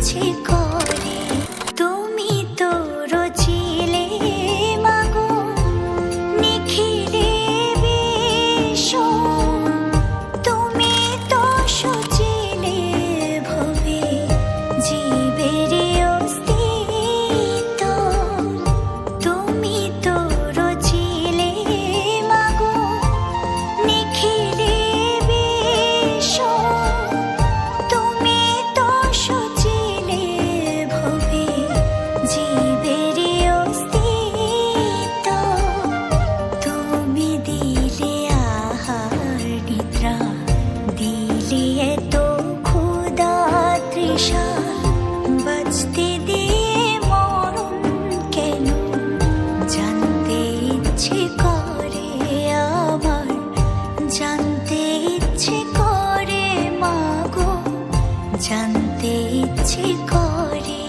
ইচ্ছে করে। তুমি তো রচিলে মাগো নিখিলে বিশ্ব, তুমি তো সচিলে ভবে জীবের অস্তিত্ব। তুমি তো রচিলে মাগো নিখিলে বিশ্ব, তুমি তো সচিলে ভবে জীবের অস্তিত্ব। তুমি দিলে আহার নিদ্রা, দিলে এত ক্ষুধা তৃষা, বাঁচতে দিয়ে মরণ কেন জানতে ইচ্ছে করে আমার, জানতে ইচ্ছে করে মাগো, জানতে ইচ্ছে করে।